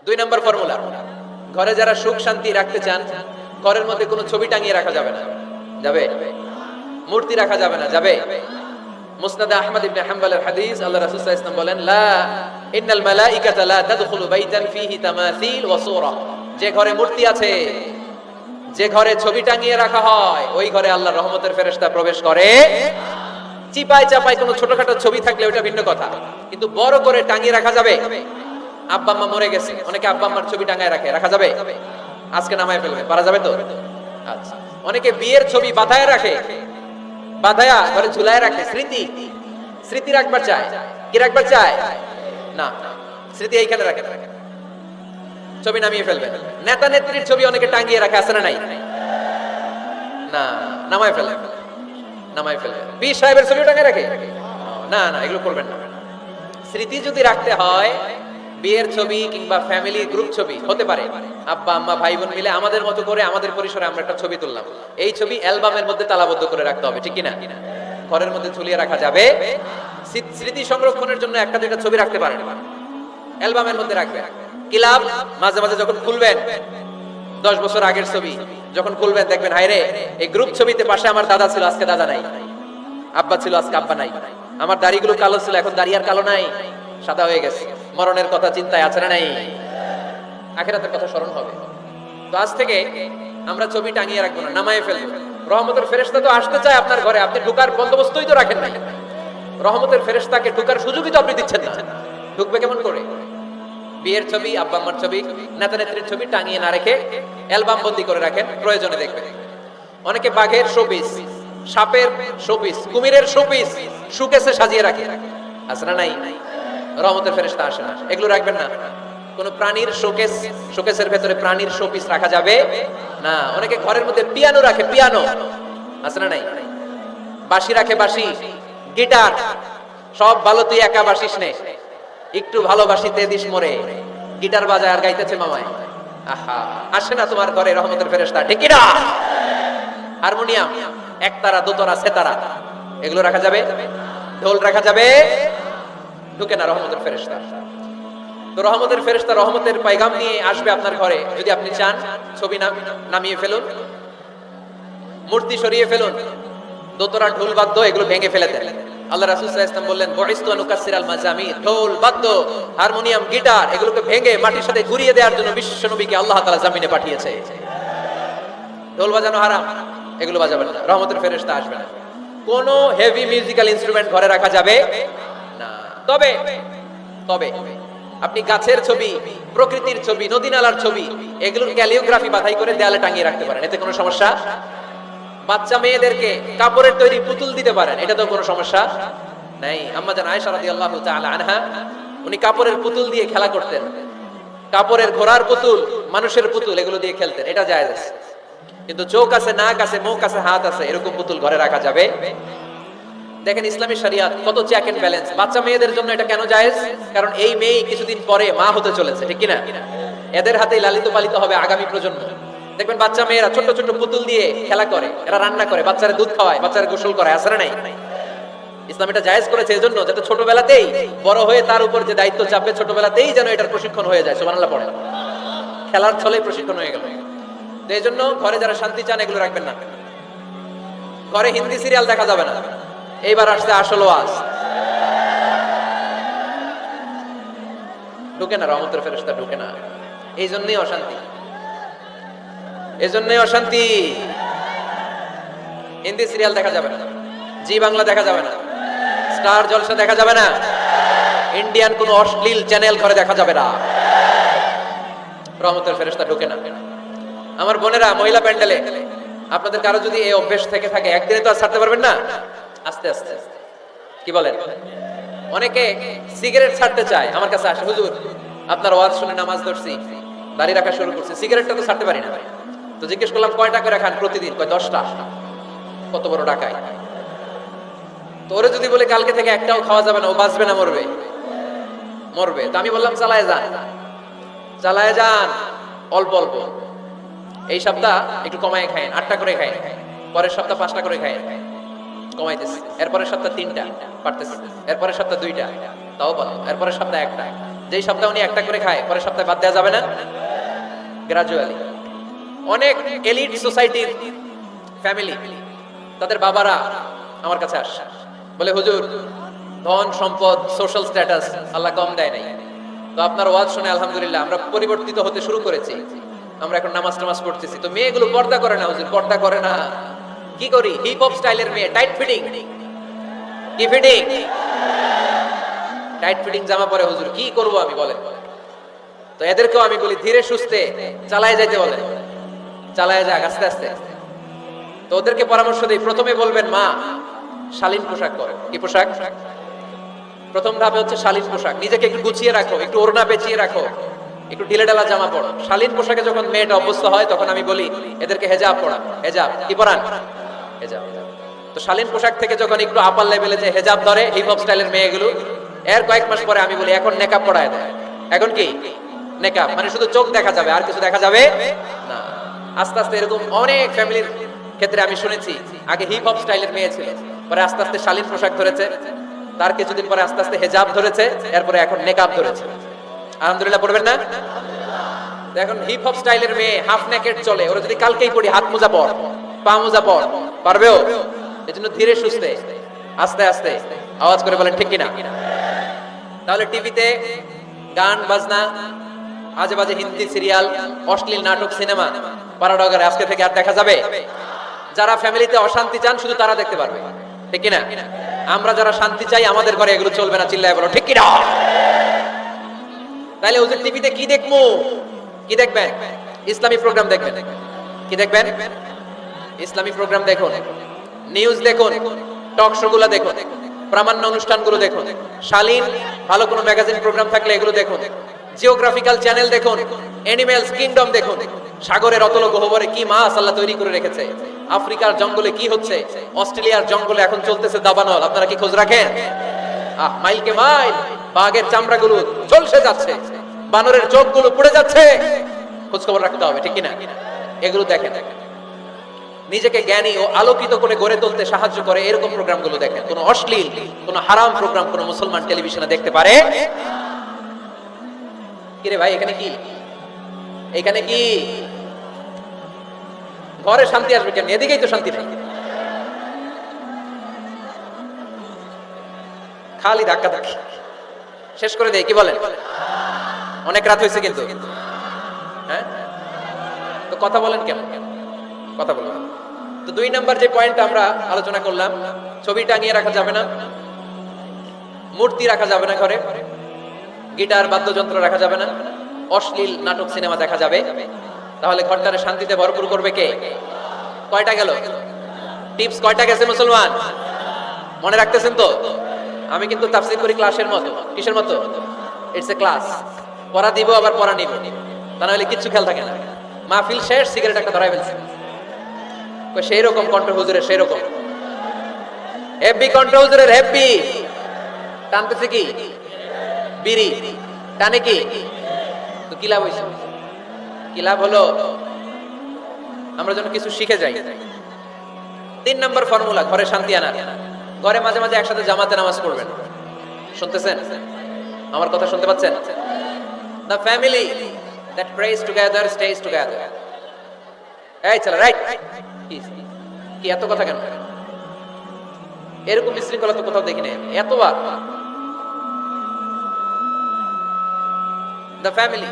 দুই নম্বর ফর্মুলা, ঘরে যারা সুখ শান্তি রাখতে চান, ঘরের মধ্যে কোনো ছবি টাঙিয়ে রাখা যাবে না। যাবে? মূর্তি রাখা যাবে না। যাবে? মুসনাদে আহমদ ইবনে হাম্বলের হাদিস, আল্লাহ রাসূল সাল্লাল্লাহু আলাইহি ওয়াসাল্লাম বলেন, লা ইন্নাল মালাইকাতা লা তাদখুলু বাইতান ফীহি তামাসিল ওয়া সূরা। যে ঘরে মূর্তি আছে, যে ঘরে ছবি টাঙিয়ে রাখা হয়, ওই ঘরে আল্লাহর রহমতের ফেরেশতা প্রবেশ করে। চিপায় চাপায় কোনো ছোটখাটো ছবি থাকলে ওটা ভিন্ন কথা, কিন্তু বড় করে টাঙিয়ে রাখা যাবে? আব্বা আম্মা মরে গেছে, অনেকে আব্বা আম্মার ছবি টাঙায় রাখে, রাখা যাবে? আজকে নামায় ফেলবে, পারা যাবে তো? আচ্ছা। অনেকে বিয়ের ছবি বাঁধায় রাখে, বাঁধায়া ঘরে ঝুলায় রাখে, স্মৃতি স্মৃতি রাখবার চায়। কি রাখবার চায়? না, স্মৃতি এইখানে রাখে, ছবি নামিয়ে ফেলবে। নেতা নেত্রীর ছবি অনেকে টাঙিয়ে রাখে, আছে না নাই? না, নামায় ফেলে, নামায় ফেলে। পীর সাহেবের ছবি টাঙিয়ে রাখে, না না, এগুলো করবেন না। স্মৃতি যদি রাখতে হয়, বিয়ের ছবি কিংবা ফ্যামিলি গ্রুপ ছবি হতে পারে, আব্বা আম্মা ভাই বোন মিলে আমাদের মতো করে আমাদের পরিসরে আমরা একটা ছবি তুললাম, এই ছবি অ্যালবামের মধ্যে তালাবদ্ধ করে রাখতে হবে, ঠিক কিনা? ঘরের মধ্যে ঝুলিয়ে রাখা যাবে। স্মৃতি সংরক্ষণের জন্য একটা দুইটা ছবি রাখতে পারেন, অ্যালবামের মধ্যে রাখবেন। ক্লাব মাঝে মাঝে যখন খুলবেন, 10 বছর আগের ছবি যখন খুলবেন, দেখবেন হায় রে, এই গ্রুপ ছবিতে পাশে আমার দাদা ছিল, আজকে দাদা নাই, আব্বা ছিল, আজকে আব্বা নাই, আমার দাড়িগুলো কালো ছিল, এখন দাড়ি আর কালো নাই, সাদা হয়ে গেছে। মরণের কথা চিন্তায় আছে না নাই? আখিরাতের কথা স্মরণ হবে। তো আজ থেকে আমরা ছবি টাঙিয়ে রাখবো না, নামায়ে ফেলবো। রহমতের ফেরেশতা তো আসতে চায় আপনার ঘরে, আপনি ঢুকার বন্দোবস্তই তো রাখেন নাই। রহমতের ফেরেশতাকে ঢুকার সুযোগই তো আপনি দিচ্ছেন না, ঢুকবে কেমন করে? বিয়ের ছবি, আব্বা আম্মার ছবি, নেতা নেত্রীর ছবি টাঙিয়ে না রেখে অ্যালবাম বন্দি করে রাখেন, প্রয়োজনে দেখবেন। অনেকে বাঘের শোপিস, সাপের শোপিস, কুমিরের শোপিস সুকেসে সাজিয়ে রাখে, আছে না নাই? রহমতের ফেরেশতা আসে না, এগুলো রাখবেন না। কোন প্রাণীর শোকেস, শোকেসের ভেতরে প্রাণীর শোপিস রাখা যাবে না। অনেকে ঘরের মধ্যে পিয়ানো রাখে, পিয়ানো, আছে না নাই? বাঁশি রাখে, বাঁশি, গিটার, সব ভালো, তুই একা বাসিস নে, একটু ভালোবাসিতে দিস মরে, গিটার বাজায় আর গাইতেছে মামায়। আহা, আসে না তোমার ঘরে রহমতের ফেরেশতা, ঠিক কি না? হারমোনিয়াম, একতারা, দোতারা, সেতারা, এগুলো রাখা যাবে? ঢোল রাখা যাবে? ঢুকে না রহমতের ফেরেশতা। তো রহমতের ফেরেশতা রহমতের পয়গাম নিয়ে আসবে আপনার ঘরে। যদি আপনি চান, ছবি নামিয়ে ফেলুন, মূর্তি সরিয়ে ফেলুন, দোতরা, ঢোল বাদ্য এগুলো ভেঙে ফেলে দেন। আল্লাহ রাসূল সাল্লাল্লাহু আলাইহি ওয়াসাল্লাম বললেন, বুইস্তু আনুকাসসিরাল মাজামির, ঢোল বাদ্য, হারমোনিয়াম, গিটার এগুলোকে ভেঙে মাটির সাথে ঘুরিয়ে দেওয়ার জন্য বিশ্ব নবীকে আল্লাহ তাআলা জমিনে পাঠিয়েছে। ঢোল বাজানো হারাম, এগুলো বাজাবেন না, রহমতের ফেরেশতা আসবে না। কোন হেভি মিউজিক্যাল ইনস্ট্রুমেন্ট ঘরে রাখা যাবে না। তবে তবে আপনি গাছের ছবি, প্রকৃতির ছবি, নদী নালার ছবি, এগুলোর ক্যালিওগ্রাফি বাধাই করে দেয়ালে টাঙিয়ে রাখতে পারেন, এতে কোনো সমস্যা। বাচ্চা মেয়েদেরকে কাপড়ের তৈরি পুতুল দিতে পারেন, এটা তো কোনো সমস্যা নাই। আম্মা জান আয়েশা রাদিয়াল্লাহু তাআলা আনহা, উনি কাপড়ের পুতুল দিয়ে খেলা করতেন, কাপড়ের ঘোড়ার পুতুল, মানুষের পুতুল, এগুলো দিয়ে খেলতেন, এটা জায়েজ আছে। কিন্তু চোখ আছে, নাক আছে, মুখ আছে, হাত আছে, এরকম পুতুল ঘরে রাখা যাবে? দেখেন ইসলামী শরিয়াত কত চেক এন্ড ব্যালেন্স। বাচ্চা মেয়েদের জন্য এটা কেন জায়েজ? কারণ এই মেয়ে কিছুদিন পরে মা হতে চলেছে, ঠিক কিনা? এদের হাতেই লালিত পালিত হবে আগামী প্রজন্ম। দেখবেন বাচ্চা মেয়েরা ছোট ছোট পুতুল দিয়ে খেলা করে, এরা রান্না করে, বাচ্চারা দুধ খাওয়ায়, বাচ্চারা গোসল করে, আছে না নাই? ইসলাম এটা জায়েজ করেছে এজন্য যাতে ছোটবেলাতেই বড় হয়ে তার উপর যে দায়িত্ব চাপবে, ছোটবেলাতেই যেন এটার প্রশিক্ষণ হয়ে যায়। সুবহানাল্লাহ পড়ে, খেলার ছলে প্রশিক্ষণ হয়ে গেল। তো এই জন্য ঘরে যারা শান্তি চান, এগুলো রাখবেন না। ঘরে হিন্দি সিরিয়াল দেখা যাবে না। এইবার আসছে আসল ওয়াজ, ঢুকে না, রহমতের ফেরেশতা ঢুকে না। এই জন্যই অশান্তি, এই জন্যই অশান্তি। হিন্দি সিরিয়াল দেখা যাবে না, জি বাংলা দেখা যাবে না, স্টার জলসা দেখা যাবে না, ইন্ডিয়ান কোন অশ্লীল চ্যানেল ঘরে দেখা যাবে না। রহমতের ফেরেশতা ঢুকে না। আমার বোনেরা, মহিলা প্যান্ডেলে আপনাদের কারো যদি এই অভ্যেস থেকে থাকে, একদিনে তো আর ছাড়তে পারবেন না, আস্তে আস্তে, কি বলেন? অনেকে সিগারেট ছাড়তে চায়, আমার কাছে আসে, হুজুর আপনার ওয়াজ শুনে নামাজ ধরছি, দাড়ি রাখা শুরু করছি, সিগারেটটা তো ছাড়তে পারি না। তো জিজ্ঞেস করলাম, কয়টা করে খান প্রতিদিন? কয় 10টা। কত বড় ডাকায়! তো ওরে যদি বলে কালকে থেকে একটাও খাওয়া যাবে না, ও বাঁচবে না মরবে? মরবে। তো আমি বললাম, চালায় যান, চালায় যান, অল্প অল্প। এই সপ্তাহ একটু কমায় খায়, 8টা করে খায়, পরের সপ্তাহ 5টা করে খায়, কমাইতেছে। এরপরের সপ্তাহ 3টা, পারতেছে। এরপরের সপ্তাহ 2টা, তাও ভালো। এরপরের সপ্তাহ 1টা। যেই সপ্তাহে উনি একটা করে খায় পরের সপ্তাহে বাদ দেওয়া যাবে না? গ্রাজুয়ালি। অনেক এলিট সোসাইটির ফ্যামিলি, তাদের বাবারা আমার কাছে আসে, বলে হুজুর ধন সম্পদ সোশ্যাল স্ট্যাটাস আল্লাহ কম দেয় নাই, তো আপনার ওয়াজ শুনে আলহামদুলিল্লাহ আমরা পরিবর্তিত হতে শুরু করেছি, আমরা এখন নামাজ টামাজ পড়তেছি। তো মেয়েগুলো পর্দা করে না হুজুর, পর্দা করে না। কি করি? হিপ হপ স্টাইলের মেয়ে, টাইট ফিটিং। কি ফিটিং? টাইট ফিটিং জামা পরে হুজুর, কি করব আমি বলেন? তো এদেরকেও আমি বলি ধীরে সুস্থে চালায় যাইতে বলেন, চালায় যাক আস্তে আস্তে। তো ওদেরকে পরামর্শ দিই, প্রথমে বলবেন মা শালীন পোশাক পরে। কি পোশাক? প্রথম ধাপে হচ্ছে শালীন পোশাক। নিজেকে একটু গুছিয়ে রাখো, একটু ওড়না পেঁচিয়ে রাখো, একটু ঢিলেঢালা জামা পরো। শালীন পোশাকে যখন মেয়েটা অভ্যস্ত হয় তখন আমি বলি এদেরকে হেজাব পরা। হেজাব কি পরান? হেজাব। তো শালীন পোশাক থেকে যখন একটু আপার লেভেলে যে হেজাব ধরে হিপ হপ স্টাইলের মেয়েগুলো, এর কয়েক মাস পরে আমি বলি এখন নেকাব পরায় দেয়। এখন কি নেকাব? মানে শুধু চোখ দেখা যাবে, আর কিছু দেখা যাবে না। আস্তে আস্তে এরকম অনেক ফ্যামিলির ক্ষেত্রে আমি শুনেছি, আগে হিপ হপ স্টাইলের মেয়ে ছিল, পরে আস্তে আস্তে শালীন পোশাক ধরেছে, তার কিছুদিন পরে আস্তে আস্তে হেজাব ধরেছে, এরপরে এখন নেকাব ধরেছে। আলহামদুলিল্লাহ পড়বেন না? এখন হিপ হপ স্টাইলের মেয়ে হাফ নেকেড চলে, ওরা যদি কালকেই পড়ি হাত মোজা পর, পা মোজা পর, পারবেও? এজন্য ধীরে সুস্থে আস্তে আস্তে আওয়াজ করে বলেন ঠিক কিনা? তাহলে টিভিতে গান বাজনা, আজে বাজে হিন্দি সিরিয়াল, অশ্লীল নাটক, সিনেমা, প্যারাডগার আজকে থেকে আর দেখা যাবে? যারা ফ্যামিলিতে অশান্তি চান শুধু তারা দেখতে পারবে, ঠিক কিনা? আমরা যারা শান্তি চাই আমাদের ঘরে এগুলো চলবে না, চিল্লায় বলো ঠিক কিনা? তাহলে ওদের টিভিতে কি দেখবো? কি দেখবেন? ইসলামী প্রোগ্রাম দেখবেন। কি দেখবেন? ইসলামী প্রোগ্রাম দেখুন, নিউজ দেখুন, টক শো গুলো দেখুন, প্রামাণ্য অনুষ্ঠানগুলো দেখুন, শালীন ভালো কোনো ম্যাগাজিন প্রোগ্রাম থাকলে এগুলো দেখুন, জিওগ্রাফিক্যাল চ্যানেল দেখুন, অ্যানিমেলস কিংডম দেখুন, সাগরের অতল গহ্বরে কি মাছ আল্লাহ তৈরি করে রেখেছে, আফ্রিকার জঙ্গলে কি হচ্ছে, অস্ট্রেলিয়ার জঙ্গলে এখন চলতেছে দাবানল, আপনারা কি খোঁজ রাখেন? মাইলকে মাইল বাঘের চামড়াগুলো ঝলসে যাচ্ছে, বানরের চোখগুলো পুড়ে যাচ্ছে, খোঁজ খবর রাখতে হবে, ঠিক কিনা? এগুলো দেখেন। নিজেকে জ্ঞানী ও আলোকিত করে গড়ে তুলতে সাহায্য করে এরকম প্রোগ্রামগুলো দেখেন। কোন অশ্লীল, কোন হারাম প্রোগ্রাম কোন মুসলমান টেলিভিশনে দেখতে পারে? কিরে ভাই এখানে কি? এখানে কি? ঘরে শান্তি আসবে কেন? এদিকেই তো শান্তি নেই, খালি ধাক্কা ধাক্কি। শেষ করে দেয়, কি বলেন? অনেক রাত হয়েছে কিন্তু, হ্যাঁ? তো কথা বলেন কেন? কথা বলবেন। তো 2 নাম্বার যে পয়েন্টটা আমরা আলোচনা করলাম, ছবি টাঙিয়ে রাখা যাবে না, মূর্তি রাখা যাবে না ঘরে, গিটার বাদ্যযন্ত্র রাখা যাবে না, অশ্লীল নাটক সিনেমা দেখা যাবে। তাহলে ঘরটারে শান্তিতে ভরপুর করবে কে? কয়টা গেল? টিপস কয়টা গেছে মুসলমান? মনে রাখতেছেন তো? আমি কিন্তু তাফসীর করি ক্লাসের মতো। কিসের মতো? It's a class. পড়া দিব আবার পড়া নিব, তা নাহলে কিচ্ছু খেয়াল থাকে না। মাহফিল শেষ, সিগারেট একটা ধরাই ফেলছে। সেই রকম কণ্ঠ হুজুরের, সেই রকম হেভি কণ্ঠ হুজুরের, হেভি। টানতেছে কি? বিড়ি। টানে কি? তো কি লাভ হইছে? কি লাভ হলো? আমরা যেন কিছু শিখে যাই। 3 নাম্বার ফর্মুলা ঘরে শান্তি আনা। ঘরে মাঝে মাঝে একসাথে জামাতে নামাজ পড়বেন। শুনতেছেন? আমার কথা শুনতে পাচ্ছেন? The family that prays together stays together. এই চলো রাইট। কি এত কথা কেন? এরকম বিশৃঙ্খলা তো কোথাও দেখি নাই এতবার। The family